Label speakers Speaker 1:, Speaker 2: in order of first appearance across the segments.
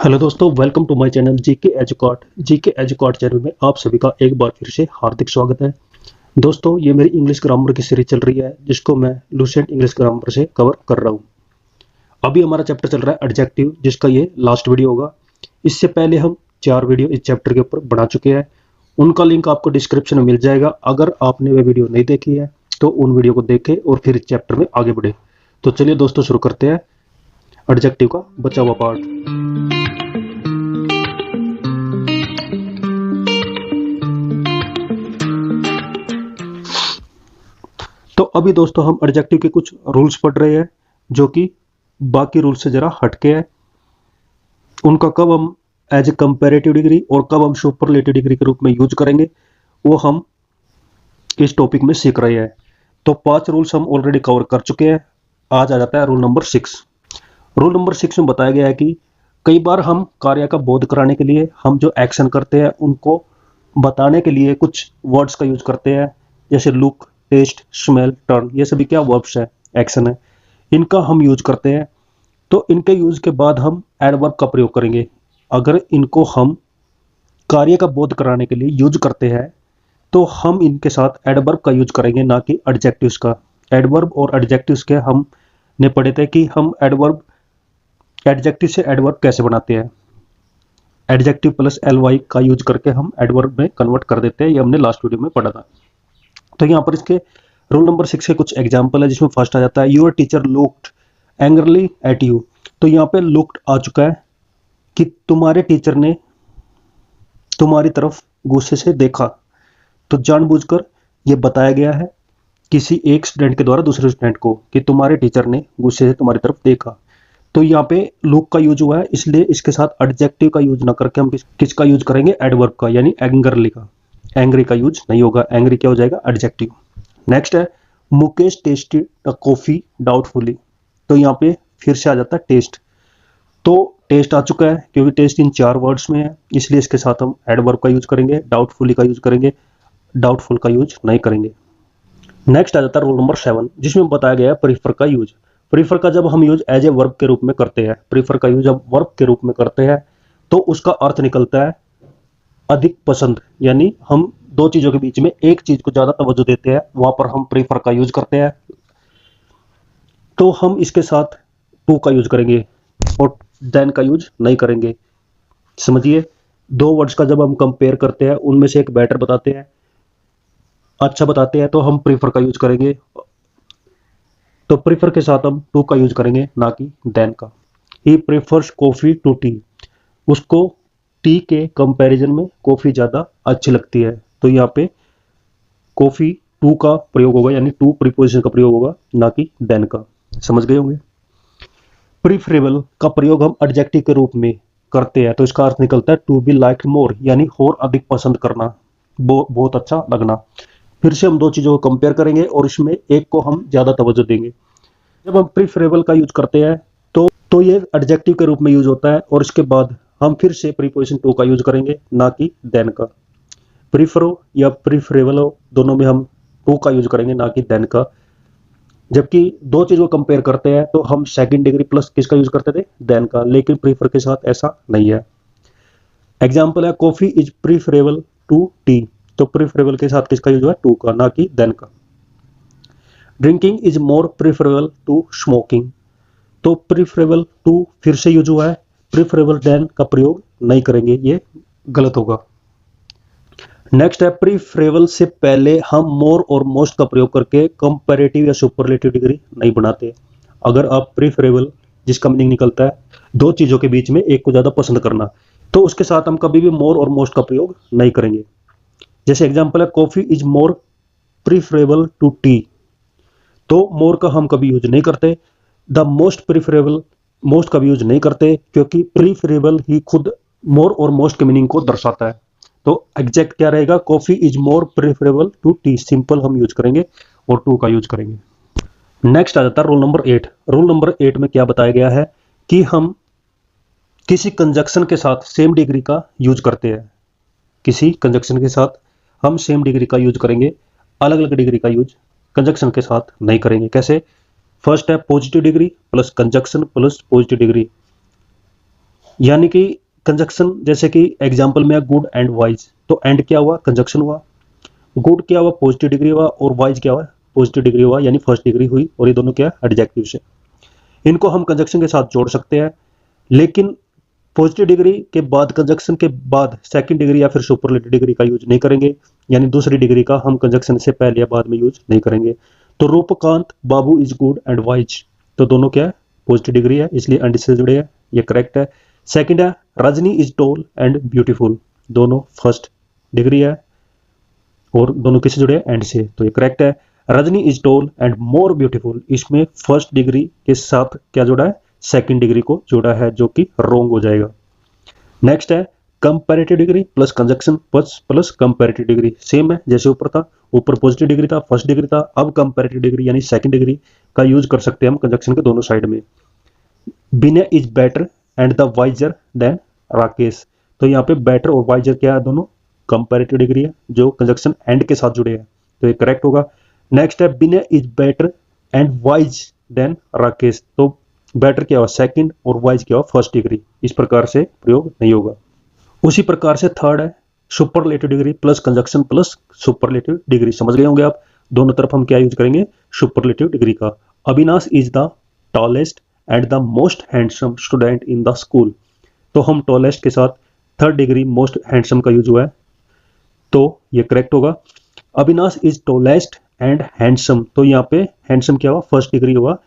Speaker 1: Hello दोस्तों, welcome to my channel GK एजुकॉट channel में आप सभी का एक बार फिर से हार्दिक स्वागत है। दोस्तों, ये मेरी इंग्लिश ग्रामर की सीरीज चल रही है जिसको मैं लुसेंट इंग्लिश ग्रामर से कवर कर रहा हूँ। अभी हमारा चैप्टर चल रहा है एडजेक्टिव, जिसका ये लास्ट वीडियो होगा। इससे पहले हम 4 वीडियो इस चैप्टर के ऊपर बना चुके हैं, उनका लिंक आपको डिस्क्रिप्शन में मिल जाएगा। अगर आपने वह वीडियो नहीं देखी है तो उन वीडियो को देखें और फिर इस चैप्टर में आगे बढ़े। तो चलिए दोस्तों, शुरू करते हैं एडजेक्टिव का बचा हुआ पार्ट। तो अभी दोस्तों हम एडजेक्टिव के कुछ रूल्स पढ़ रहे हैं जो कि बाकी रूल्स से जरा हटके है। उनका कब हम एज ए कंपैरेटिव डिग्री और कब हम सुपरलेटिव डिग्री के रूप में यूज करेंगे वो हम इस टॉपिक में सीख रहे हैं। तो 5 रूल्स हम ऑलरेडी कवर कर चुके हैं। आज आ जाता है रूल नंबर 6। रूल नंबर 6 में बताया गया है कि कई बार हम कार्य का बोध कराने के लिए हम जो एक्शन करते हैं उनको बताने के लिए कुछ वर्ड्स का यूज करते हैं, जैसे लुक, टेस्ट, स्मेल, टर्न। ये सभी क्या वर्ब्स है, एक्शन है। इनका हम यूज करते हैं। तो इनके यूज के बाद हम एडवर्ब का प्रयोग करेंगे। अगर इनको हम कार्य का बोध कराने के लिए यूज करते हैं तो हम इनके साथ एडवर्ब का यूज करेंगे, ना कि एडजेक्टिव्स का। एडवर्ब और एडजेक्टिव्स के हमने पढ़े थे कि हम एडजेक्टिव से एडवर्ब कैसे बनाते हैं। एडजेक्टिव प्लस ly का यूज करके हम एडवर्ब में कन्वर्ट कर देते हैं। ये हमने लास्ट वीडियो में पढ़ा था। तो यहाँ पर इसके रूल नंबर 6 के कुछ एग्जाम्पल है, जिसमें फर्स्ट आ जाता है your teacher looked angrily at you. तो यहाँ पे लुक्ड आ चुका है कि तुम्हारे टीचर ने तुम्हारी तरफ गुस्से से देखा। तो जानबूझकर ये बताया गया है किसी एक स्टूडेंट के द्वारा दूसरे स्टूडेंट को कि तुम्हारे टीचर ने गुस्से से तुम्हारी तरफ देखा। तो यहाँ पे लुक का यूज हुआ है, इसलिए इसके साथ एडजेक्टिव का यूज ना करके हम किसका यूज करेंगे, एडवर्ब का, यानी एंग्रली का। एंग्री का यूज नहीं होगा, एंग्री क्या हो जाएगा, एडजेक्टिव। नेक्स्ट है Mukesh tested the coffee doubtfully. तो यहाँ पे फिर से आ जाता है टेस्ट। तो टेस्ट आ चुका है क्योंकि टेस्ट इन 4 वर्ड्स में है, इसलिए इसके साथ हम एडवर्ब का यूज करेंगे, डाउटफुली का यूज करेंगे, डाउटफुल का यूज नहीं करेंगे। नेक्स्ट आ जाता है रूल नंबर 7, जिसमें बताया गया है प्रीफर का यूज। प्रीफर का जब हम यूज एज ए वर्ब के रूप में करते हैं, प्रीफर का यूज जब वर्ब के रूप में करते हैं तो उसका अर्थ निकलता है अधिक पसंद। यानी हम दो चीजों के बीच में एक चीज को ज्यादा तवज्जो देते हैं, वहां पर हम प्रीफर का यूज करते हैं। तो हम इसके साथ टू का यूज करेंगे और देन का यूज नहीं करेंगे। समझिए, 2 वर्ड्स का जब हम कंपेयर करते हैं, उनमें से एक बेटर बताते हैं, अच्छा बताते हैं, तो हम प्रीफर का यूज करेंगे। तो प्रीफर के साथ हम टू का यूज करेंगे, ना कि देन का। ही प्रीफर्स कॉफी टू टी। उसको टी के कंपैरिजन में कॉफी ज्यादा अच्छी लगती है। तो यहाँ पे कॉफी टू का प्रयोग होगा, यानी टू प्रीपोजिशन का प्रयोग होगा, ना कि देन का। समझ गए होंगे। प्रीफरेबल का प्रयोग हम एडजेक्टिव के रूप में करते हैं, तो इसका अर्थ निकलता है टू बी लाइक्ड मोर, यानी और अधिक पसंद करना, बहुत अच्छा लगना। फिर से हम 2 चीजों को कंपेयर करेंगे और इसमें एक को हम ज्यादा तवज्जो देंगे। जब हम प्रीफरेबल का यूज करते हैं तो ये एडजेक्टिव के रूप में यूज होता है, और इसके बाद हम फिर से प्रीपोजिशन टू का यूज करेंगे, ना कि देन का। प्रीफरो या प्रीफरेबल हो, दोनों में हम टू का यूज करेंगे, ना कि देन का। जबकि 2 चीजों को कंपेयर करते हैं तो हम सेकंड डिग्री प्लस किसका यूज करते थे, देन का। लेकिन प्रीफर के साथ ऐसा नहीं है। एग्जाम्पल है coffee is preferable to tea. तो प्रीफरेबल के साथ किसका यूज हुआ, टू का, ना कि देन का। Drinking is more preferable to smoking. तो प्रीफरेबल टू फिर से यूज हुआ है, प्रीफरेबल देन का प्रयोग नहीं करेंगे, ये गलत होगा। नेक्स्ट है प्रीफरेबल से पहले हम मोर और मोस्ट का प्रयोग करके कंपैरेटिव या सुपरलेटिव डिग्री नहीं बनाते। अगर आप प्रीफरेबल, जिसका मीनिंग निकलता है 2 चीजों के बीच में एक को ज्यादा पसंद करना, तो उसके साथ हम कभी भी मोर और मोस्ट का प्रयोग नहीं करेंगे। जैसे एग्जांपल है coffee is more preferable to tea. तो मोर का हम कभी यूज नहीं करते। द मोस्ट प्रीफरेबल, मोस्ट का भी यूज नहीं करते, क्योंकि प्रीफरेबल ही खुद मोर और मोस्ट के मीनिंग को दर्शाता है। तो एग्जैक्ट क्या रहेगा, coffee is more preferable to tea, simple हम यूज करेंगे और टू का यूज करेंगे। नेक्स्ट आ जाता है रूल नंबर 8। रूल नंबर 8 में क्या बताया गया है कि हम किसी कंजक्शन के साथ सेम डिग्री का यूज करते हैं। किसी कंजक्शन के साथ हम सेम डिग्री का यूज करेंगे, अलग अलग डिग्री का यूज कंजक्शन के साथ नहीं करेंगे। कैसे, फर्स्ट है positive degree plus conjunction plus positive degree. यानी कि कंजक्शन, जैसे कि एग्जाम्पल में गुड एंड वाइज, तो एंड क्या हुआ, कंजक्शन हुआ, गुड क्या हुआ, पॉजिटिव डिग्री हुआ, और वाइज क्या हुआ, पॉजिटिव डिग्री हुआ, यानी फर्स्ट डिग्री हुई, और ये दोनों क्या एडजेक्टिव से। इनको हम कंजक्शन के साथ जोड़ सकते हैं, लेकिन पॉजिटिव डिग्री के बाद, कंजक्शन के बाद सेकंड डिग्री या फिर सुपरलेटिव डिग्री का यूज नहीं करेंगे, यानी दूसरी डिग्री का हम कंजक्शन से पहले या बाद में यूज नहीं करेंगे। तो रूपकांत बाबू इज गुड एंड वाइज, तो दोनों क्या है, पॉजिटिव डिग्री है, इसलिए एंड से जुड़े हैं, ये करेक्ट है। सेकंड है Rajni is tall and beautiful, दोनों फर्स्ट डिग्री है, और दोनों किससे जुड़े हैं, एंड से, तो ये करेक्ट है। Rajni is tall and more beautiful, इसमें फर्स्ट डिग्री के साथ क्या जुड़ा है, सेकंड डिग्री को जोड़ा है, जो कि रॉन्ग हो जाएगा। नेक्स्ट है comparative degree plus conjunction plus comparative degree, same है जैसे ऊपर था, ऊपर पॉजिटिव डिग्री था, फर्स्ट डिग्री था, अब कंपैरेटिव डिग्री यानी सेकंड डिग्री का यूज कर सकते हैं हम कंजक्शन के दोनों साइड में। Vinay is better and the wiser than Rakesh, तो यहाँ पे बेटर और वाइजर क्या है, दोनों कंपैरेटिव डिग्री है जो कंजक्शन एंड के साथ जुड़े हैं, तो ये करेक्ट होगा। नेक्स्ट है Vinay is better and wise than Rakesh, तो बेटर क्या हुआ, सेकंड, और वाइज क्या हुआ, फर्स्ट डिग्री, इस प्रकार से प्रयोग नहीं होगा। उसी प्रकार से थर्ड है superlative degree plus conjunction plus superlative degree, समझ गए होंगे आप, दोनों तरफ हम क्या यूज करेंगे, सुपरलेटिव डिग्री का। Avinash is the tallest and the most handsome student in the school, तो हम टॉलेस्ट के साथ थर्ड डिग्री मोस्ट हैंडसम का यूज हुआ है, तो ये करेक्ट होगा। Avinash is tallest and handsome, तो यहाँ पे हैंडसम क्या हुआ, फर्स्ट डिग्री हुआ,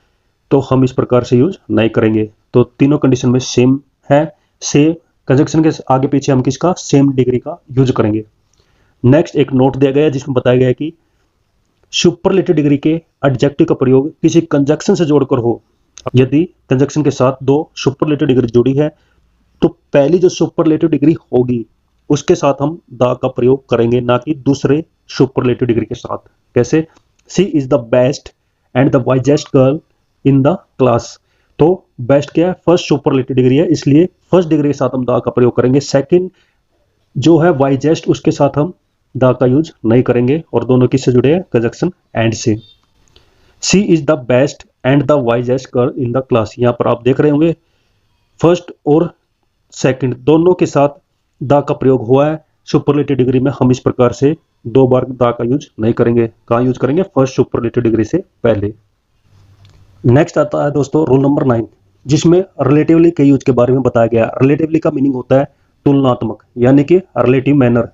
Speaker 1: तो हम इस प्रकार से यूज नहीं करेंगे। तो तीनों कंडीशन में सेम है, सेम कंजक्शन के आगे पीछे हम किसका, सेम डिग्री का यूज करेंगे। नेक्स्ट एक नोट दिया गया है जिसमें बताया गया है कि सुपरलेटिव डिग्री के एडजेक्टिव का प्रयोग किसी कंजक्शन से जोड़कर हो, यदि कंजक्शन के साथ दो सुपरलेटिव डिग्री जुड़ी है, तो पहली जो सुपरलेटिव डिग्री होगी उसके साथ हम द का प्रयोग करेंगे, ना कि दूसरे सुपरलेटिव डिग्री के साथ। कैसे, she is the best and the wisest girl in the class, तो बेस्ट क्या है, फर्स्ट सुपरलेटिव डिग्री है, इसलिए फर्स्ट डिग्री के साथ हम द का प्रयोग करेंगे। सेकंड जो है वाइजेस्ट, उसके साथ हम द का यूज नहीं करेंगे, और दोनों किससे जुड़े हैं, कंजक्शन एंड से। She is the best and the wisest girl in the class, यहां पर आप देख रहे होंगे फर्स्ट और सेकंड दोनों के साथ द का प्रयोग हुआ है। सुपरलेटिव डिग्री में हम इस प्रकार से दो बार द का यूज नहीं करेंगे, कहां यूज करेंगे, फर्स्ट सुपरलेटिव डिग्री से पहले। नेक्स्ट आता है दोस्तों रूल नंबर 9, जिसमें रिलेटिवली के यूज के बारे में बताया गया। रिलेटिवली का मीनिंग होता है तुलनात्मक, यानी कि रिलेटिव मैनर।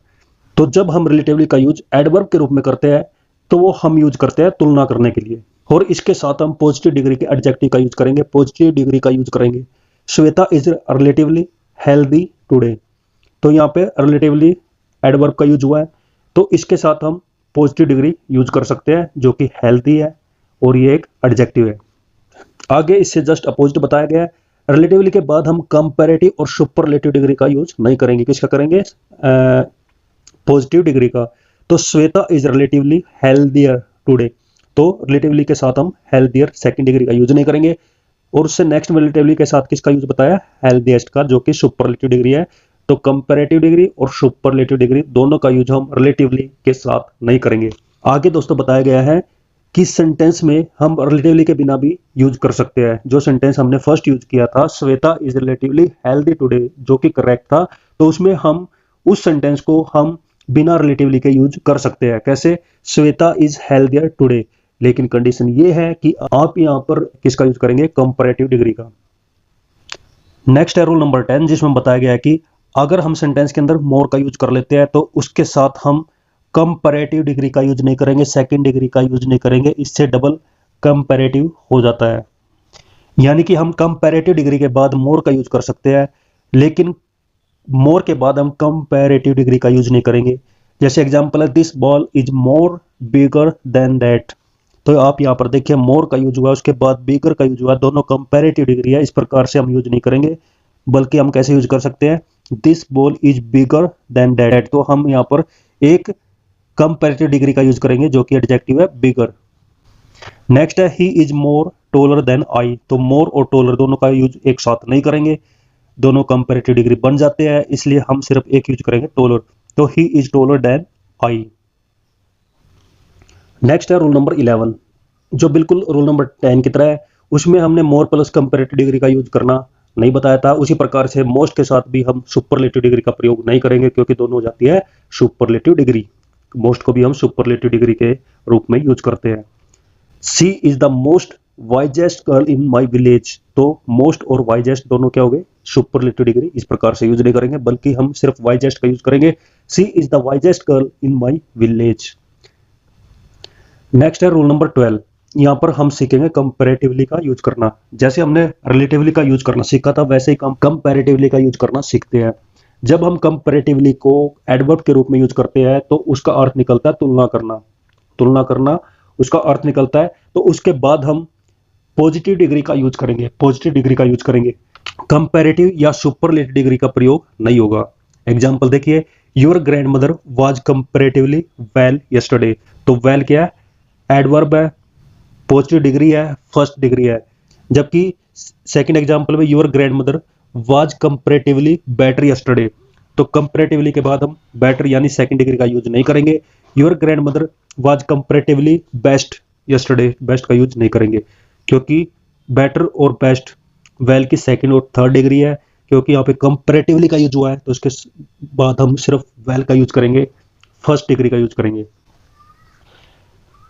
Speaker 1: तो जब हम रिलेटिवली का यूज एडवर्ब के रूप में करते हैं, तो वो हम यूज करते हैं तुलना करने के लिए, और इसके साथ हम पॉजिटिव डिग्री के एडजेक्टिव का यूज करेंगे, पॉजिटिव डिग्री का यूज करेंगे। Shweta is relatively healthy today, तो यहाँ पे रिलेटिवली एडवर्ब का यूज हुआ है, तो इसके साथ हम पॉजिटिव डिग्री यूज कर सकते हैं जो कि हेल्दी है, और ये एक एडजेक्टिव है। आगे इससे जस्ट अपोजिट बताया गया है, रिलेटिवली के बाद हम कंपैरेटिव और सुपरलेटिव डिग्री का यूज नहीं करेंगे, किसका करेंगे, पॉजिटिव डिग्री का। तो Shweta is relatively healthier today, तो रिलेटिवली के साथ हम हेल्दियर सेकंड डिग्री का यूज नहीं करेंगे, और उससे नेक्स्ट रिलेटिवली के साथ किसका यूज बताया, हेल्दिएस्ट का, जो कि सुपरलेटिव डिग्री है। तो कंपैरेटिव डिग्री और सुपरलेटिव डिग्री दोनों का यूज हम रिलेटिवली के साथ नहीं करेंगे। आगे दोस्तों बताया गया है कि सेंटेंस में हम रिलेटिवली के बिना भी यूज कर सकते हैं। जो सेंटेंस हमने फर्स्ट यूज किया था, Shweta is relatively healthy today, जो कि करेक्ट था, तो उसमें हम उस सेंटेंस को हम बिना रिलेटिवली के यूज कर सकते हैं। कैसे, श्वेता इज हेल्दियर टुडे, लेकिन कंडीशन ये है कि आप यहां पर किसका यूज करेंगे, कंपैरेटिव डिग्री का। नेक्स्ट है रूल नंबर 10, जिसमें बताया गया है कि अगर हम सेंटेंस के अंदर मोर का यूज कर लेते हैं, तो उसके साथ हम कंपैरेटिव डिग्री का यूज नहीं करेंगे, सेकंड डिग्री का यूज नहीं करेंगे, इससे डबल कंपैरेटिव हो जाता है। यानी कि हम कंपैरेटिव डिग्री के बाद मोर का यूज कर सकते हैं, लेकिन मोर के बाद हम कंपैरेटिव डिग्री का यूज नहीं करेंगे। जैसे एग्जांपल है, this ball is more bigger than that, तो आप यहां पर देखिए मोर का यूज हुआ, उसके बाद बिगर का यूज हुआ, दोनों कंपैरेटिव डिग्री है, इस प्रकार से हम यूज नहीं करेंगे। बल्कि हम कैसे यूज कर सकते हैं, this ball is bigger than that, तो हम यहां पर एक कंपैरेटिव डिग्री का यूज करेंगे जो कि एडजेक्टिव है बिगर। नेक्स्ट है, he is more टोलर than I, तो मोर और टोलर दोनों का यूज एक साथ नहीं करेंगे, दोनों कंपैरेटिव डिग्री बन जाते हैं, इसलिए हम सिर्फ एक यूज करेंगे, टोलर, तो he is taller than I. Next है रूल नंबर 11, जो बिल्कुल रूल नंबर 10 की तरह है, उसमें हमने मोर प्लस कंपैरेटिव डिग्री का यूज करना नहीं बताया था। उसी प्रकार से मोस्ट के साथ भी हम सुपरलेटिव डिग्री का प्रयोग नहीं करेंगे, क्योंकि दोनों हो जाती है सुपरलेटिव डिग्री। मोस्ट को भी हम सुपरलेटिव डिग्री के रूप में यूज करते हैं। She is the most wisest girl in my village, तो मोस्ट और वाइजेस्ट दोनों क्या हो गए, सुपरलेटिव डिग्री। इस प्रकार से यूज नहीं करेंगे, बल्कि हम सिर्फ वाइजेस्ट का यूज करेंगे। She is the wisest girl in my village. Next है रूल नंबर 12। यहाँ पर हम सीखेंगे कंपैरेटिवली का यूज करना। जैसे हमने रिलेटिवली का यूज करना सीखा था, वैसे ही हम कंपैरेटिवली का यूज करना सीखते हैं। जब हम कंपैरेटिवली को एडवर्ब के रूप में यूज करते हैं तो उसका अर्थ निकलता है तुलना करना। तुलना करना उसका अर्थ निकलता है। तो उसके बाद हम पॉजिटिव डिग्री का यूज करेंगे, पॉजिटिव डिग्री का यूज करेंगे। कंपैरेटिव या सुपरलेटिव डिग्री का प्रयोग नहीं होगा। एग्जाम्पल देखिए, your grand mother was comparatively well yesterday. तो वेल क्या है, एडवर्ब है, पॉजिटिव डिग्री है, फर्स्ट डिग्री है। जबकि सेकंड एग्जांपल में your grand mother was comparatively better yesterday, तो कंपैरेटिवली के बाद हम बेटर यानी सेकंड डिग्री का यूज नहीं करेंगे। Your grand mother was comparatively best yesterday, best का यूज नहीं करेंगे, क्योंकि बेटर और बेस्ट वेल की सेकंड और थर्ड डिग्री है। क्योंकि यहाँ पे कंपैरेटिवली का यूज हुआ है, तो उसके बाद हम सिर्फ वेल का यूज करेंगे, फर्स्ट डिग्री का यूज करेंगे।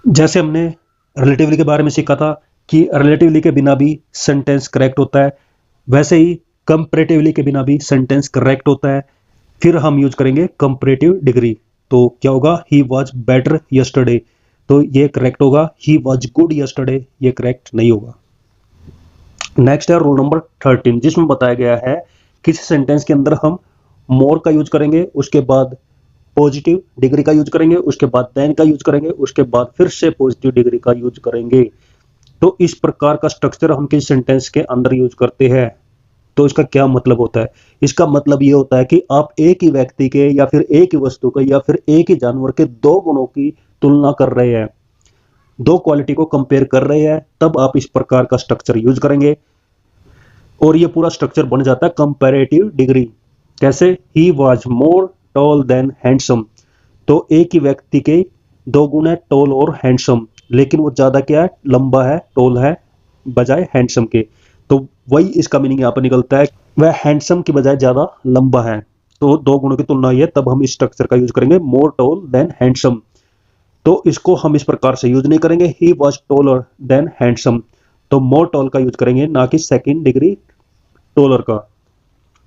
Speaker 1: जैसे हमने रिलेटिवली के बारे में सीखा था कि रिलेटिवली के बिना भी सेंटेंस करेक्ट होता है, वैसे ही कंपैरेटिवली के बिना भी सेंटेंस करेक्ट होता है। फिर हम यूज करेंगे कंपैरेटिव डिग्री। तो क्या होगा, ही वॉज बेटर यस्टरडे, तो ये करेक्ट होगा। ही वॉज गुड यस्टरडे, ये करेक्ट नहीं होगा। नेक्स्ट है रूल नंबर 13, जिसमें बताया गया है किसी सेंटेंस के अंदर हम मोर का यूज करेंगे, उसके बाद पॉजिटिव डिग्री का यूज करेंगे, उसके बाद देन का यूज करेंगे, उसके बाद फिर से पॉजिटिव डिग्री का यूज करेंगे। तो इस प्रकार का स्ट्रक्चर हम किसी सेंटेंस के अंदर यूज करते हैं। तो इसका क्या मतलब होता है, इसका मतलब ये होता है कि आप एक ही व्यक्ति के या फिर एक ही वस्तु के या फिर एक ही जानवर के दो गुणों की तुलना कर रहे हैं, दो क्वालिटी को कंपेयर कर रहे हैं, तब आप इस प्रकार का स्ट्रक्चर यूज करेंगे और ये पूरा स्ट्रक्चर बन जाता है कंपैरेटिव डिग्री। कैसे, he was more tall than handsome, तो एक ही व्यक्ति के दो गुण है, टॉल और हैंडसम, लेकिन वो ज्यादा क्या है, लंबा है, टॉल है बजाय हैंडसम के। तो वही इसका मीनिंग यहाँ पर निकलता है, वह हैंडसम की बजाय ज्यादा लंबा है। तो दो गुणों की तुलना हुई है, तब हम इस स्ट्रक्चर का यूज करेंगे, मोर टॉल देन हैंडसम। तो इसको हम इस प्रकार से यूज नहीं करेंगे, he was taller than handsome, तो मोर टॉल का यूज करेंगे, ना कि सेकेंड डिग्री टॉलर का।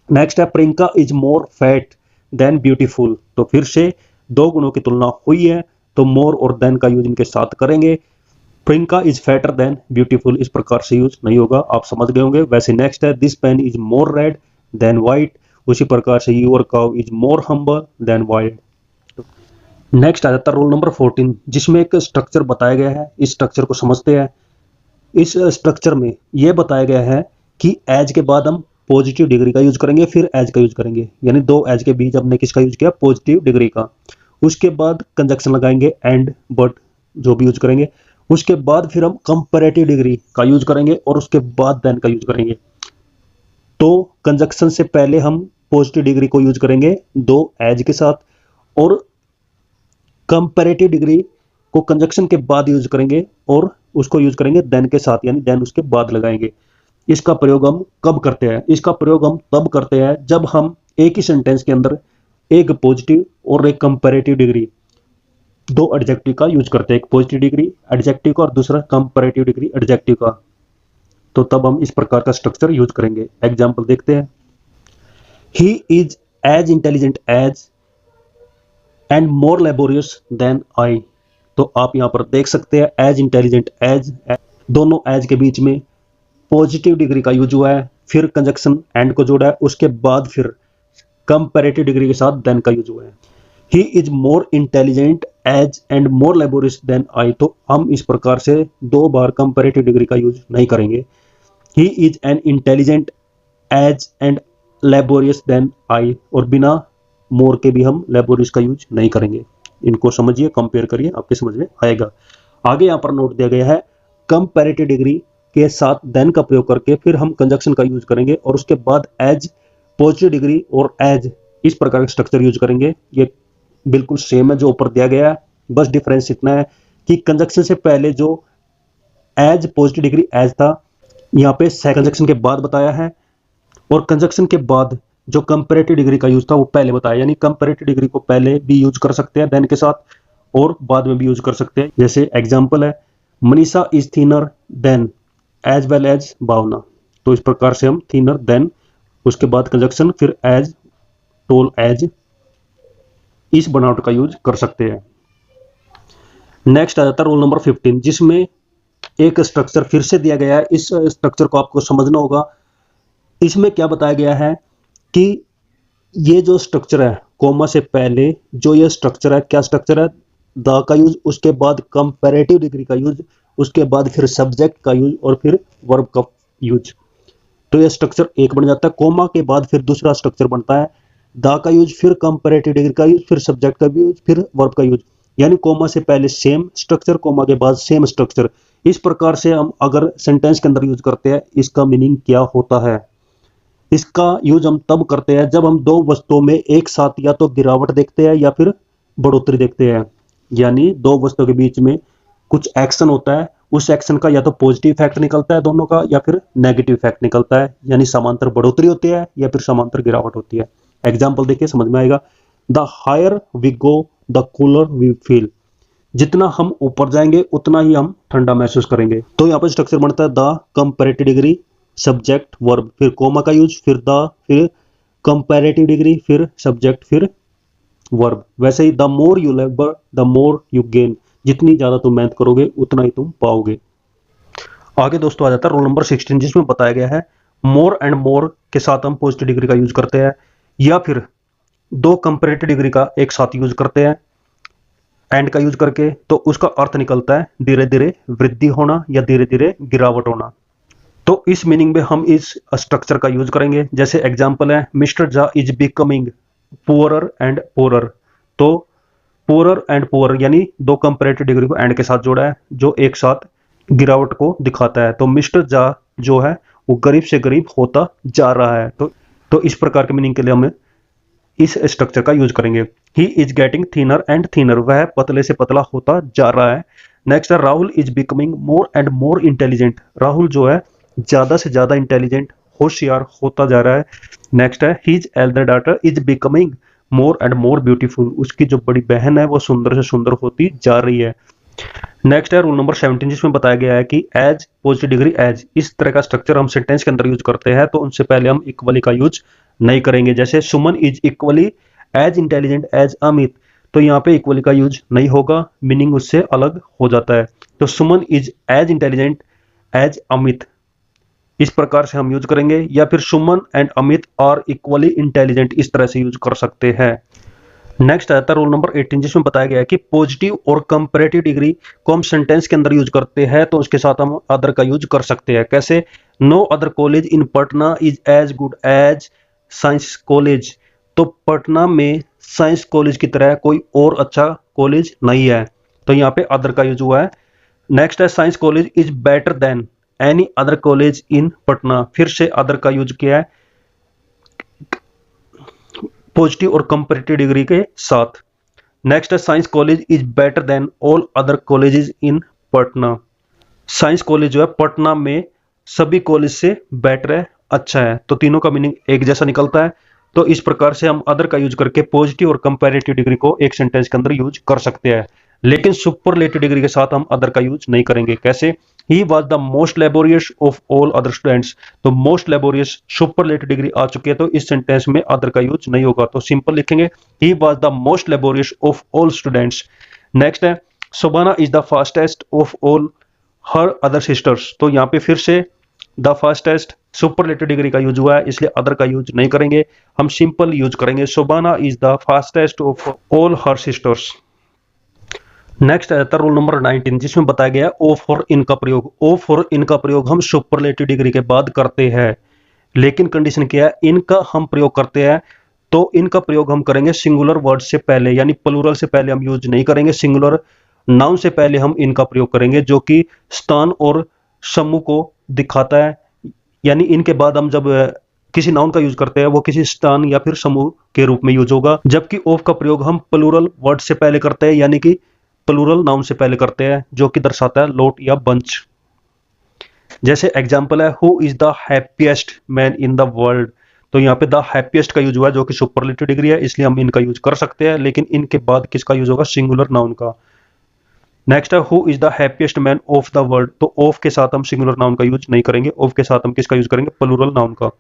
Speaker 1: नेक्स्ट है, Priyanka is more fat than beautiful, तो फिर से दो गुणों की तुलना हुई है, तो मोर और देन का यूज इनके साथ करेंगे। Priyanka is fatter than beautiful इस प्रकार से यूज नहीं होगा, आप समझ गए होंगे। वैसे नेक्स्ट है, this pen is more red than white, उसी प्रकार से your cow is more humble than wild. Next आ जाता है रूल नंबर 14, जिसमें एक स्ट्रक्चर बताया गया है। इस स्ट्रक्चर को समझते हैं। इस स्ट्रक्चर में यह बताया गया है कि एज के बाद हम पॉजिटिव डिग्री का यूज करेंगे, फिर एज का यूज करेंगे, यानी दो एज के बीच हमने किसका यूज किया, पॉजिटिव डिग्री का। उसके बाद कंजक्शन लगाएंगे, एंड बट जो भी यूज करेंगे। उसके बाद फिर हम कंपैरेटिव डिग्री का यूज करेंगे और उसके बाद देन का यूज करेंगे। तो कंजक्शन से पहले हम पॉजिटिव डिग्री को यूज करेंगे दो एज के साथ, और कंपैरेटिव डिग्री को कंजक्शन के बाद यूज करेंगे और उसको यूज करेंगे देन के साथ, यानी देन उसके बाद लगाएंगे। इसका प्रयोग हम कब करते हैं, इसका प्रयोग हम तब करते हैं जब हम एक ही सेंटेंस के अंदर एक पॉजिटिव और एक कंपैरेटिव डिग्री, दो एडजेक्टिव का यूज करते हैं, एक पॉजिटिव डिग्री एडजेक्टिव का और दूसरा कंपैरेटिव डिग्री एडजेक्टिव का। तो तब हम इस प्रकार का स्ट्रक्चर यूज करेंगे। एग्जाम्पल देखते हैं, he is as intelligent as and more laborious than I, तो आप यहां पर देख सकते हैं एज इंटेलिजेंट एज, दोनों एज के बीच में पॉजिटिव डिग्री का यूज हुआ है, फिर कंजक्शन एंड को जोड़ा है, उसके बाद फिर कंपैरेटिव डिग्री के साथ देन का यूज हुआ है। He is more intelligent as and more laborious than I, तो हम इस प्रकार से दो बार कंपैरेटिव डिग्री का यूज नहीं करेंगे। He is an intelligent as and laborious than I, और बिना मोर के भी हम लेबोरियस का यूज नहीं करेंगे। इनको समझिए, कंपेयर करिए, आपके समझ में आएगा। आगे यहाँ पर नोट दिया गया है, कंपैरेटिव डिग्री के साथ देन का प्रयोग करके फिर हम कंजक्शन का यूज करेंगे और उसके बाद एज, पॉजिटिव डिग्री और एज, इस प्रकार का स्ट्रक्चर यूज करेंगे। ये बिल्कुल सेम है जो ऊपर दिया गया है, बस डिफरेंस इतना है कि कंजक्शन से पहले जो एज पॉजिटिव डिग्री एज था, यहाँ पे कंजक्शन के बाद बताया है। और कंजक्शन के बाद जो कंपैरेटिव डिग्री का यूज था वो पहले बताया, यानी कंपैरेटिव डिग्री को पहले भी यूज कर सकते हैं देन के साथ और बाद में भी यूज कर सकते हैं। जैसे एग्जांपल है Manisha is thinner than as well as Bhavana. तो इस प्रकार से हम थिनर देन, उसके बाद कंजक्शन, फिर एज, टोल, एज, इस बनावट का यूज कर सकते हैं। नेक्स्ट आ जाता है रोल नंबर 15, जिसमें एक स्ट्रक्चर फिर से दिया गया है। इस स्ट्रक्चर को आपको समझना होगा। इसमें क्या बताया गया है कि ये जो स्ट्रक्चर है कोमा से पहले जो ये स्ट्रक्चर है, क्या स्ट्रक्चर है, द का यूज, उसके बाद कंपैरेटिव डिग्री का यूज, उसके बाद फिर सब्जेक्ट का यूज और फिर वर्ब का यूज। तो ये स्ट्रक्चर एक बन जाता है। कोमा के बाद फिर दूसरा स्ट्रक्चर बनता है, द का यूज, फिर कंपैरेटिव डिग्री का यूज, फिर सब्जेक्ट का यूज, फिर वर्ब का यूज। यानी कोमा से पहले सेम स्ट्रक्चर, कोमा के बाद सेम स्ट्रक्चर। इस प्रकार से हम अगर सेंटेंस के अंदर यूज करते हैं, इसका मीनिंग क्या होता है? इसका यूज हम तब करते हैं जब हम दो वस्तुओं में एक साथ या तो गिरावट देखते हैं या फिर बढ़ोतरी देखते हैं। यानी दो वस्तुओं के बीच में कुछ एक्शन होता है, उस एक्शन का या तो पॉजिटिव इफेक्ट निकलता है दोनों का, या फिर नेगेटिव इफेक्ट निकलता है, यानी समांतर बढ़ोतरी होती है या फिर समांतर गिरावट होती है। एग्जाम्पल देखिए, समझ में आएगा। The higher we go the cooler we feel. जितना हम ऊपर जाएंगे उतना ही हम ठंडा महसूस करेंगे। तो यहाँ पर स्ट्रक्चर बनता है the comparative degree, subject, verb, फिर कोमा का यूज, फिर द, फिर कंपैरेटिव डिग्री, फिर सब्जेक्ट, फिर वर्ब। वैसे ही the more you labour the more you gain. जितनी ज्यादा तुम मेहनत करोगे उतना ही तुम पाओगे। आगे दोस्तों आ जाता है रोल नंबर 16, जिसमें बताया गया है मोर एंड मोर के साथ हम पॉजिटिव डिग्री का यूज करते हैं, या फिर दो कंपैरेटिव डिग्री का एक साथ यूज करते हैं एंड का यूज करके। तो उसका अर्थ निकलता है धीरे धीरे वृद्धि होना या धीरे धीरे गिरावट होना। तो इस मीनिंग में हम इस स्ट्रक्चर का यूज करेंगे। जैसे एग्जांपल है mister Jha is becoming poorer and poorer. तो पुअरर एंड पुअरर यानी दो कंपैरेटिव डिग्री को एंड के साथ जोड़ा है जो एक साथ गिरावट को दिखाता है। तो मिस्टर झा जो है वो गरीब से गरीब होता जा रहा है। तो इस प्रकार के मीनिंग के लिए हम इस स्ट्रक्चर का यूज करेंगे। He is getting thinner and thinner. वह पतले से पतला होता जा रहा है। नेक्स्ट है Rahul is becoming more and more intelligent. Rahul जो है ज्यादा से ज्यादा इंटेलिजेंट, होशियार होता जा रहा है। नेक्स्ट है his Elder daughter is becoming more and more beautiful. उसकी जो बड़ी बहन है वो सुंदर से सुंदर होती जा रही है। नेक्स्ट है रूल नंबर 17, जिसमें बताया गया है कि एज, पॉजिटिव डिग्री एज, इस तरह का स्ट्रक्चर हम सेंटेंस के अंदर यूज करते हैं तो उनसे पहले हम इक्वली का यूज नहीं करेंगे। जैसे Suman is equally as intelligent as Amit. तो यहाँ पे इक्वली का यूज नहीं होगा, मीनिंग उससे अलग हो जाता है। तो Suman is as intelligent as Amit, इस प्रकार से हम यूज करेंगे। या फिर Suman and Amit are equally intelligent, इस तरह से यूज कर सकते हैं। नेक्स्ट आता है रोल नंबर 18, जिसमें बताया गया है कि पॉजिटिव और कंपैरेटिव डिग्री को हम सेंटेंस के अंदर यूज करते हैं तो उसके साथ हम अदर का यूज कर सकते हैं। कैसे? No other college in Patna is as good as science college. तो पटना में साइंस कॉलेज की तरह कोई और अच्छा कॉलेज नहीं है, तो यहाँ पे अदर का यूज हुआ है। नेक्स्ट है science college is better then any other college in Patna. फिर से अदर का यूज किया है पॉजिटिव और कंपैरेटिव डिग्री के साथ। नेक्स्ट है science college is better then all other colleges in Patna. Science college जो है पटना में सभी कॉलेज से बेटर है, अच्छा है। तो तीनों का मीनिंग एक जैसा निकलता है। तो इस प्रकार से हम अदर का यूज करके पॉजिटिव और कंपैरेटिव डिग्री को एक सेंटेंस के अंदर यूज कर सकते हैं, लेकिन सुपरलेटिव डिग्री के साथ हम अदर का यूज नहीं करेंगे। कैसे? He was the most laborious of all other students. तो मोस्ट लेबोरियस सुपरलेटिव डिग्री आ चुकी है तो इस सेंटेंस में अदर का यूज नहीं होगा। तो सिंपल लिखेंगे he was the most laborious of all students. Next है Shobhana is the fastest of all her other sisters. तो यहाँ पे फिर से द फास्टेस्ट सुपरलेटिव डिग्री का यूज हुआ है, इसलिए अदर का यूज नहीं करेंगे, हम सिंपल यूज करेंगे Shobhana is the fastest of all her sisters. Next आता है रूल नंबर 19, जिसमें बताया गया ओ फॉर इन का प्रयोग। ओ फॉर इन का प्रयोग हम सुपरलेटिव डिग्री के बाद करते हैं, लेकिन कंडीशन क्या है? इनका हम प्रयोग करते हैं तो इनका प्रयोग हम करेंगे सिंगुलर वर्ड से पहले, यानी प्लूरल से पहले हम यूज नहीं करेंगे। सिंगुलर नाउन से पहले हम इनका प्रयोग करेंगे, जो कि स्थान और समूह को दिखाता है। यानी इनके बाद हम जब किसी नाउन का यूज करते हैं वो किसी स्थान या फिर समूह के रूप में यूज होगा, जबकि ऑफ का प्रयोग हम प्लूरल वर्ड से पहले करते हैं, यानी कि प्लूरल नाउन से पहले करते हैं, जो कि दर्शाता है लोट या बंच। जैसे एग्जाम्पल है who is the happiest man in the world, तो यहाँ पे द हैप्पीएस्ट का यूज हुआ है जो कि सुपरलेटिव डिग्री है, इसलिए हम इनका यूज कर सकते हैं, लेकिन इनके बाद किसका यूज होगा, सिंगुलर नाउन का। नेक्स्ट है who is the happiest man of the world, तो ऑफ के साथ हम सिंगुलर नाउन का यूज नहीं करेंगे, ऑफ के साथ हम किसका यूज करेंगे, प्लूरल नाउन का।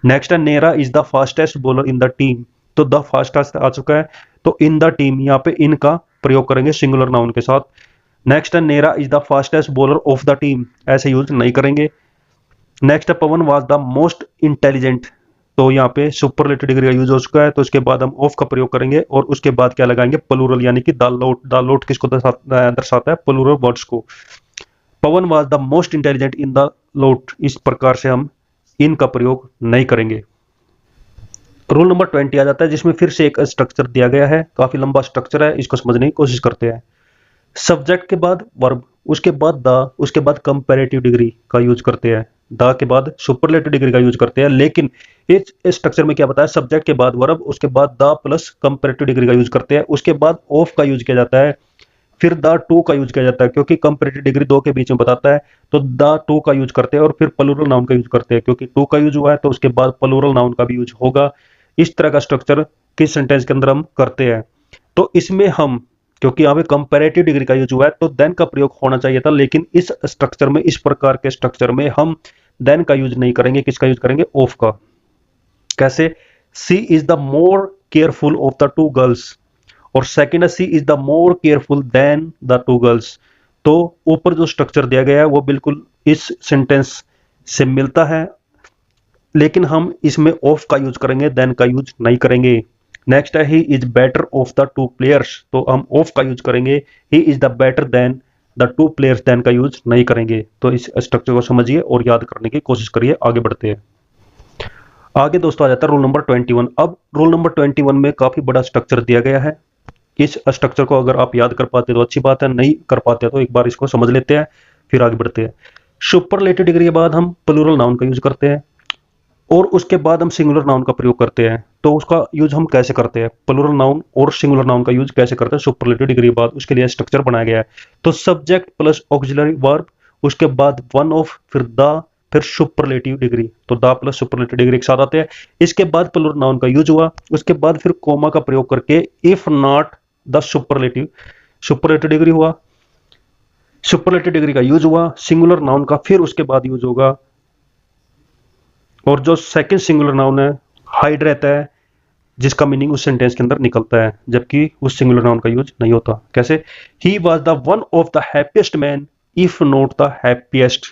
Speaker 1: नेक्स्ट है Neera is the fastest bowler in the team, तो द फास्टेस्ट आ चुका है, तो इन द टीम यहाँ पे इनका प्रयोग करेंगे सिंगुलर नाउन के साथ। नेक्स्ट है Neera is the fastest bowler of the team, ऐसे यूज नहीं करेंगे। नेक्स्ट है Pawan was the most intelligent, तो यहाँ पे सुपरलेटिव डिग्री का यूज हो चुका है, तो इसके बाद हम ऑफ का प्रयोग करेंगे और उसके बाद क्या लगाएंगे, प्लूरल, यानी कि द लोट किसको दर्शाता है, प्लूरल वर्ड्स को। Pawan was the most intelligent in the lot, इस प्रकार से हम इनका प्रयोग नहीं करेंगे। रूल नंबर 20 आ जाता है, जिसमें फिर से एक स्ट्रक्चर दिया गया है, काफी लंबा स्ट्रक्चर है, इसको समझने की कोशिश करते हैं। सब्जेक्ट के बाद वर्ब, उसके बाद द, उसके बाद कंपैरेटिव डिग्री का यूज करते हैं, द के बाद सुपरलेटिव डिग्री का यूज करते हैं, लेकिन इस स्ट्रक्चर में क्या बताया, सब्जेक्ट के बाद वर्ब, उसके बाद द प्लस कंपैरेटिव डिग्री का यूज करते हैं, उसके बाद ऑफ का यूज किया जाता है, फिर द टू का यूज किया जाता है, क्योंकि कंपैरेटिव डिग्री दो के बीच में बताता है, तो द टू का यूज करते हैं, और फिर प्लूरल नाउन का यूज करते हैं, क्योंकि टू का यूज हुआ है तो उसके बाद प्लूरल नाउन का भी यूज होगा। इस तरह का स्ट्रक्चर किस सेंटेंस के अंदर हम करते हैं। तो इसमें हम, क्योंकि यहाँ पे कंपैरेटिव डिग्री का यूज हुआ है तो देन का प्रयोग होना चाहिए था, लेकिन इस स्ट्रक्चर में, इस प्रकार के स्ट्रक्चर में हम देन का यूज नहीं करेंगे, किसका यूज करेंगे, ऑफ का। कैसे, she is the more careful of the two girls, और सेकेंड है she is the more careful than the two girls, तो ऊपर जो स्ट्रक्चर दिया गया है वो बिल्कुल इस सेंटेंस से मिलता है, लेकिन हम इसमें ऑफ का यूज करेंगे, देन का यूज नहीं करेंगे। नेक्स्ट है he is better of the two players, तो हम ऑफ का यूज करेंगे, he is the better than the two players, than का यूज नहीं करेंगे। तो इस स्ट्रक्चर को समझिए और याद करने की कोशिश करिए, आगे बढ़ते हैं। आगे दोस्तों आ जाता है रूल नंबर 21। अब रूल नंबर 21 में काफी बड़ा स्ट्रक्चर दिया गया है, इस स्ट्रक्चर को अगर आप याद कर पाते तो अच्छी बात है, नहीं कर पाते तो एक बार इसको समझ लेते हैं फिर आगे बढ़ते हैं। सुपरलेटिव डिग्री के बाद हम प्लूरल नाउन का यूज करते हैं और उसके बाद हम सिंगुलर नाउन का प्रयोग करते हैं। तो उसका यूज हम कैसे करते हैं, प्लूरल नाउन और सिंगुलर नाउन का यूज कैसे करते हैं सुपरलेटिव डिग्री के बाद, उसके लिए स्ट्रक्चर बनाया गया है। तो सब्जेक्ट प्लस ऑक्सिलरी वर्ब, उसके बाद वन ऑफ, फिर द, फिर सुपरलेटिव डिग्री, तो द प्लस सुपरलेटिव डिग्री एक साथ आते हैं। इसके बाद प्लूरल नाउन का यूज हुआ, उसके बाद फिर कोमा का प्रयोग करके if not the superlative degree हुआ, सुपरलेटिव डिग्री का यूज हुआ, सिंगुलर नाउन का फिर उसके बाद यूज होगा, और जो सेकंड सिंगुलर नाउन है हाइड रहता है, जिसका मीनिंग उस सेंटेंस के अंदर निकलता है, जबकि उस सिंगुलर नाउन का यूज नहीं होता। कैसे, he was the one of the happiest man if not the happiest,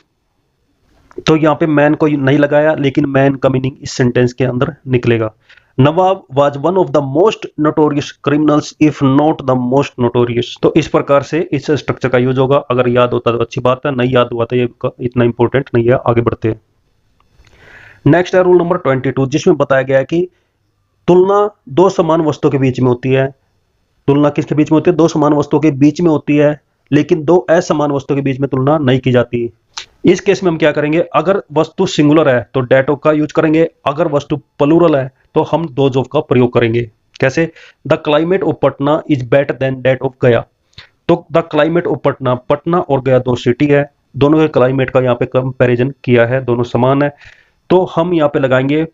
Speaker 1: तो यहाँ पे मैन को नहीं लगाया, लेकिन मैन का मीनिंग इस सेंटेंस के अंदर निकलेगा। Nawab was one of the most notorious criminals if not the most notorious, तो इस प्रकार से इस स्ट्रक्चर का यूज होगा। अगर याद होता तो अच्छी बात है, नहीं याद हुआ तो ये इतना इंपॉर्टेंट नहीं है, आगे बढ़ते हैं। नेक्स्ट है रूल नंबर 22, जिसमें बताया गया है कि तुलना दो समान वस्तुओं के बीच में होती है। तुलना किसके बीच में होती है, दो समान वस्तुओं के बीच में होती है, लेकिन दो असमान वस्तुओं के बीच में तुलना नहीं की जाती। इस केस में हम क्या करेंगे, अगर वस्तु सिंगुलर है तो डेट ऑफ का यूज करेंगे, अगर वस्तु प्लूरल है तो हम डोज ऑफ का प्रयोग करेंगे। कैसे, the climate of Patna is better than that of Gaya, तो the climate of Patna, Patna और गया दो सिटी है, दोनों के क्लाइमेट का यहाँ पे कंपैरिजन किया है, दोनों समान है, तो हम यहाँ पे लगाएंगे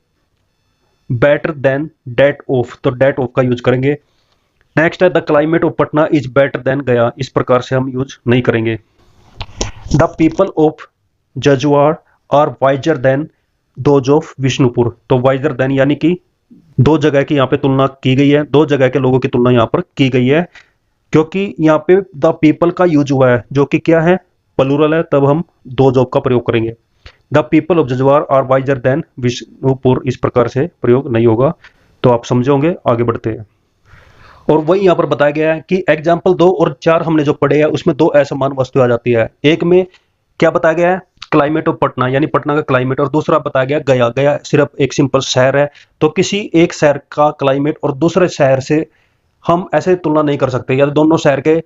Speaker 1: बेटर देन डेट ऑफ, तो डेट ऑफ का यूज करेंगे। नेक्स्ट है the climate of Patna is better than Gaya, इस प्रकार से हम यूज नहीं करेंगे। The people of Jajuar are wiser than those of Vishnupur, तो वाइजर देन यानी कि दो जगह की यहाँ पे तुलना की गई है, दो जगह के लोगों की तुलना यहाँ पर की गई है, क्योंकि यहाँ पे द पीपल का यूज हुआ है जो कि क्या है, प्लूरल है, तब हम दोज ऑफ का प्रयोग करेंगे। The people of Jajuar are wiser than Vishnupur, इस प्रकार से प्रयोग नहीं होगा, तो आप समझोगे, आगे बढ़ते हैं। और वही यहाँ पर बताया गया है कि एग्जाम्पल 2 और 4 हमने जो पढ़े हैं उसमें दो असमान वस्तु आ जाती है। एक में क्या बताया गया है, क्लाइमेट ऑफ पटना यानी पटना का क्लाइमेट, और दूसरा बताया गया गया, गया सिर्फ एक सिंपल शहर है, तो किसी एक शहर का क्लाइमेट और दूसरे शहर से हम ऐसे तुलना नहीं कर सकते, या दोनों शहर के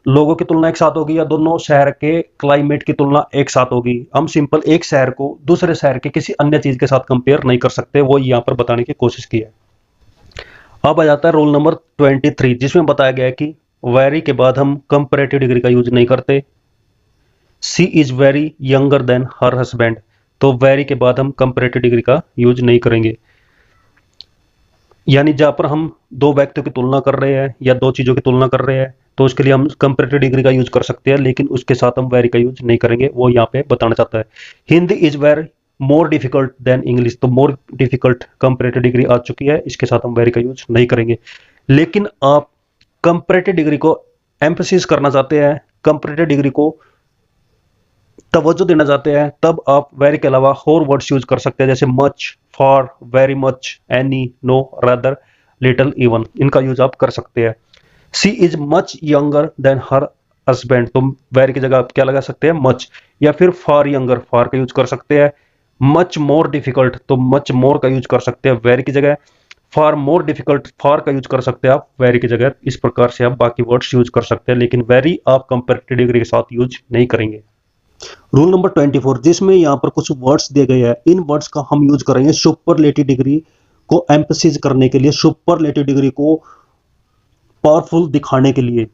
Speaker 1: लोगों की तुलना एक साथ होगी या दोनों शहर के क्लाइमेट की तुलना एक साथ होगी। हम सिंपल एक शहर को दूसरे शहर के किसी अन्य चीज के साथ कंपेयर नहीं कर सकते, वो यहाँ पर बताने की कोशिश की है। अब आ जाता है रोल नंबर 23, जिसमें बताया गया है कि वेरी के बाद हम कंपैरेटिव डिग्री का यूज नहीं करते। She is very younger than her husband, तो वेरी के बाद हम कंपेरेटिव डिग्री का यूज नहीं करेंगे। यानी जहां पर हम दो व्यक्तियों की तुलना कर रहे हैं या दो चीजों की तुलना कर रहे हैं तो उसके लिए हम कंपेरेटिव डिग्री का यूज कर सकते हैं, लेकिन उसके साथ हम वेरी का यूज नहीं करेंगे, वो यहाँ पे बताना चाहता है। Hindi is very more difficult than English, तो मोर डिफिकल्ट कंपेरेटिव डिग्री आ चुकी है, इसके साथ हम वेरी का यूज नहीं करेंगे। लेकिन आप कंपेरेटिव डिग्री को एम्फेसिस करना चाहते हैं, कंपेरेटिव डिग्री को तवज्जो देना चाहते हैं, तब आप वेरी के अलावा और वर्ड्स यूज कर सकते हैं, जैसे much, for, very much, any, no, rather, little, even, इनका यूज आप कर सकते हैं। She is much younger than her husband, तो वेरी की जगह आप क्या लगा सकते हैं, मच, या फिर फार यंगर, फार का यूज कर सकते हैं। मच मोर डिफिकल्ट, तो मच मोर का यूज कर सकते हैं वेरी की जगह। फार मोर डिफिकल्ट, फार का यूज कर सकते हैं आप वेरी की जगह। इस प्रकार से आप बाकी वर्ड्स यूज कर सकते हैं, लेकिन वेरी आप कंपेरेटिव डिग्री के साथ यूज नहीं करेंगे। रूल नंबर 24, जिसमें यहाँ पर कुछ वर्ड्स दिए गए हैं, इन वर्ड्स का हम यूज करेंगे सुपरलेटिव डिग्री को एम्फेसिस करने के लिए, सुपरलेटिव डिग्री को पावरफुल दिखाने के लिए।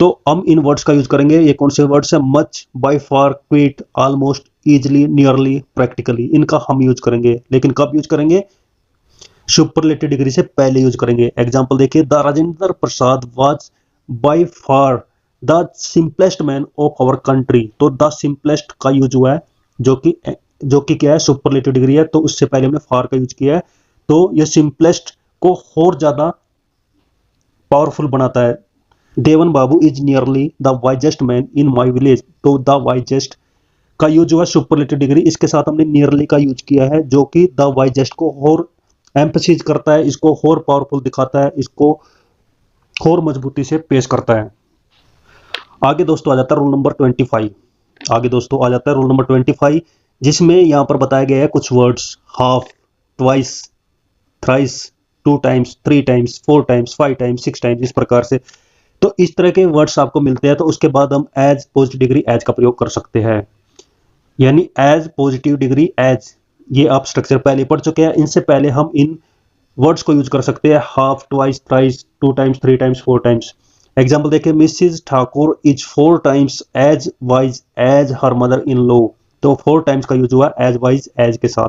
Speaker 1: तो हम इन वर्ड्स का यूज करेंगे। ये कौन से वर्ड्स है, much, by far, quit, almost, easily, nearly, practically, इनका हम यूज करेंगे। लेकिन कब यूज करेंगे, सुपरलेटिव डिग्री से पहले यूज करेंगे। एग्जाम्पल देखिए, the Rajendra Prasad was by far the simplest man of our country, तो द सिंपलेस्ट का यूज हुआ है, जो कि क्या है, सुपरलेटिव डिग्री है, तो उससे पहले हमने फार का यूज किया है, तो ये सिंपलेस्ट को और ज्यादा पावरफुल बनाता है। Devan Babu is nearly the wisest man in my village, तो द वाइजेस्ट का यूज हुआ सुपरलेटिव डिग्री, इसके साथ हमने नियरली का यूज किया है, जो कि द वाइजेस्ट को और एम्फेसिस करता है, इसको और पावरफुल दिखाता है, इसको और मजबूती से पेश करता है। आगे दोस्तों आ जाता है रूल नंबर 25। आगे दोस्तों आ जाता है रूल नंबर 25, जिसमें यहां पर बताया गया है कुछ words, half, twice, thrice, two times, three times, four times, five times, six times, इस प्रकार से। तो इस तरह के वर्ड्स आपको मिलते हैं, तो उसके बाद हम एज पॉजिटिव डिग्री एज का प्रयोग कर सकते हैं। यानी एज पॉजिटिव डिग्री एज, ये आप स्ट्रक्चर पहले पढ़ चुके हैं। इनसे पहले हम इन वर्ड्स को यूज कर सकते हैं, half, twice, thrice, two times, three times, four times. Example देखिए, Mrs Thakur is four times as wise as her mother in law, तो फोर टाइम्स का यूज हुआ एज वाइज एज के साथ,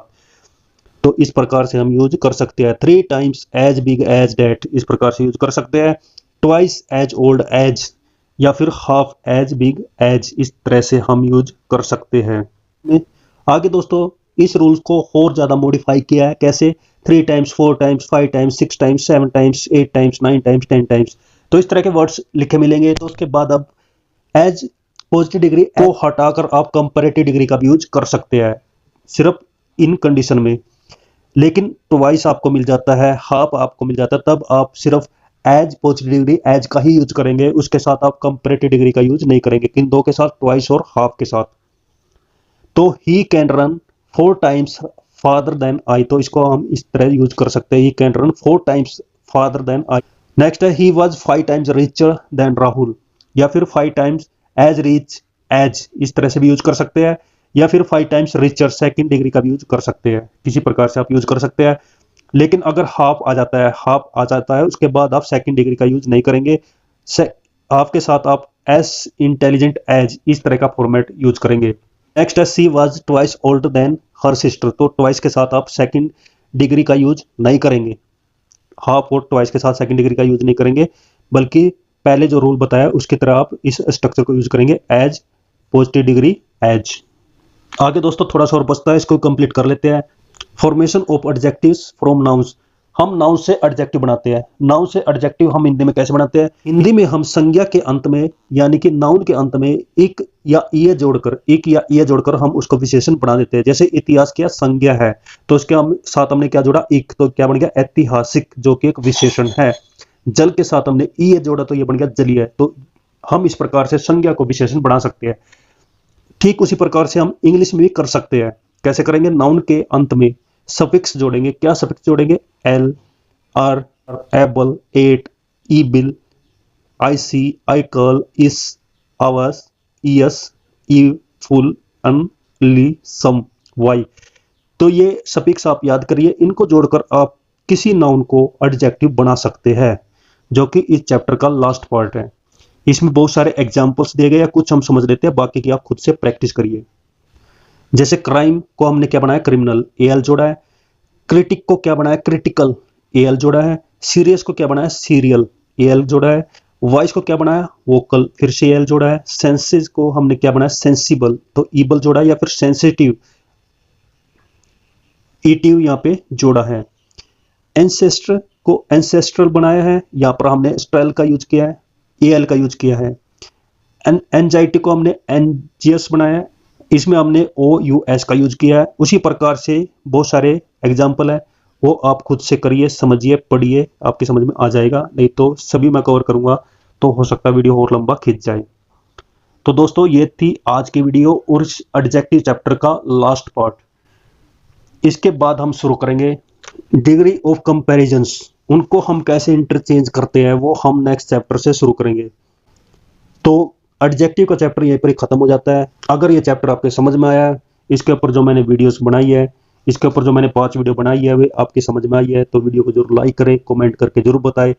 Speaker 1: तो इस प्रकार से हम यूज कर सकते हैं। Three times as big as that, इस प्रकार से यूज कर सकते हैं। ट्वाइस एज ओल्ड एज, या फिर हाफ एज बिग एज, इस तरह से हम यूज कर सकते हैं। आगे दोस्तों इस रूल को और ज्यादा मॉडिफाई किया है, कैसे, three times, four times, five times, six times, seven times, eight times, nine times, 10 times, तो इस तरह के वर्ड्स लिखे मिलेंगे। तो उसके बाद अब एज पॉजिटिव डिग्री को हटाकर आप कंपैरेटिव डिग्री का भी यूज कर सकते हैं, सिर्फ इन कंडीशन में। लेकिन ट्वाइस आपको मिल जाता है, हाफ आपको मिल जाता है, तब आप सिर्फ एज पॉजिटिव डिग्री एज का ही यूज करेंगे, उसके साथ आप कंपैरेटिव डिग्री का यूज नहीं करेंगे, किन दो के साथ, ट्वाइस और हाफ के साथ। तो he can run four times farther than I, तो इसको हम इस तरह यूज कर सकते हैं, he can run four times farther than I. Next है, he was five times richer than Rahul, या फिर five times as rich as, इस तरह से भी यूज कर सकते हैं, या फिर five times richer, second degree का भी यूज कर सकते हैं, किसी प्रकार से आप यूज कर सकते हैं। लेकिन अगर हाफ आ जाता है, हाफ आ जाता है, उसके बाद आप सेकंड डिग्री का यूज नहीं करेंगे, हाफ के साथ आप एस इंटेलिजेंट एज, इस तरह का फॉर्मेट यूज करेंगे। नेक्स्ट है, she was twice older than her sister, तो ट्वाइस के साथ आप सेकंड डिग्री का यूज नहीं करेंगे, हाफ और ट्वाइस के साथ सेकंड डिग्री का यूज नहीं करेंगे, बल्कि पहले जो रूल बताया उसकी तरह आप इस स्ट्रक्चर को यूज करेंगे, एज पॉजिटिव डिग्री एज। आगे दोस्तों थोड़ा सा और बचता है, इसको कंप्लीट कर लेते हैं। Formation of adjectives from nouns, हम नाउन से एडजेक्टिव बनाते हैं। नाउन से एडजेक्टिव हम हिंदी में कैसे बनाते हैं, हिंदी में हम संज्ञा के अंत में, यानी कि नाउन के अंत में एक या ये जोड़कर हम उसको विशेषण बना देते हैं। जैसे इतिहास क्या संज्ञा है, तो उसके साथ हमने क्या जोड़ा, एक, तो क्या बन गया, ऐतिहासिक, जो कि एक विशेषण है। जल के साथ हमने ये जोड़ा, तो ये बन गया जलीय। तो हम इस प्रकार से संज्ञा को विशेषण बना सकते हैं। ठीक उसी प्रकार से हम इंग्लिश में भी कर सकते हैं। कैसे करेंगे, नाउन के अंत में सफिक्स जोड़ेंगे। क्या सफिक्स जोड़ेंगे, al, ar, able, ate, ible, ic, ical, ish, ous, ईयस, ई, फुल, अन, ली, सम, वाई। तो ये सफिक्स आप याद करिए, इनको जोड़कर आप किसी नाउन को एडजेक्टिव बना सकते हैं, जो कि इस चैप्टर का लास्ट पार्ट है। इसमें बहुत सारे एग्जाम्पल्स दिए गए हैं, कुछ हम समझ लेते हैं, बाकी की आप खुद से प्रैक्टिस करिए। जैसे क्राइम को हमने क्या बनाया, क्रिमिनल, एल जोड़ा है। क्रिटिक को क्या बनाया, क्रिटिकल, एल जोड़ा है। सीरियस को क्या बनाया, सीरियल, एल जोड़ा है। वॉइस को क्या बनाया, वोकल, फिर से एल जोड़ा है। सेंसेस को हमने क्या बनाया, सेंसिबल, तो ईबल जोड़ा है, या फिर सेंसिटिव, ईटिव यहाँ पे जोड़ा है। एंसेस्टर को एंसेस्ट्रल बनाया है, यहाँ पर हमने स्ट्रेल का यूज किया है, एल का यूज किया है। एंजाइटी को हमने एंजियस बनाया है, इसमें हमने ओ यू एस का यूज किया है। उसी प्रकार से बहुत सारे एग्जाम्पल है, वो आप खुद से करिए, समझिए, पढ़िए, आपकी समझ में आ जाएगा। नहीं तो सभी मैं कवर करूंगा तो हो सकता है वीडियो और लंबा खिंच जाए। तो दोस्तों ये थी आज की वीडियो और एडजेक्टिव चैप्टर का लास्ट पार्ट। इसके बाद हम शुरू करेंगे डिग्री ऑफ कंपैरिजंस, उनको हम कैसे इंटरचेंज करते हैं वो हम नेक्स्ट चैप्टर से शुरू करेंगे। तो एडजेक्टिव का चैप्टर यहीं पर ही खत्म हो जाता है। अगर ये चैप्टर आपके समझ में आया है, इसके ऊपर जो मैंने वीडियोस बनाई है, इसके ऊपर जो मैंने 5 वीडियो बनाई है वे आपकी समझ में आई है, तो वीडियो को जरूर लाइक करें, कमेंट करके जरूर बताएं।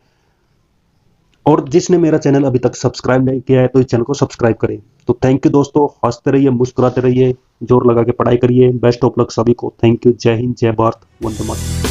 Speaker 1: और जिसने मेरा चैनल अभी तक सब्सक्राइब नहीं किया है तो इस चैनल को सब्सक्राइब करें। तो थैंक यू दोस्तों, हंसते रहिए, मुस्कुराते रहिए, जोर लगा के पढ़ाई करिए। बेस्ट ऑफ लक सभी को। Thank you. जय हिंद, जय भारत, वंदे मातरम।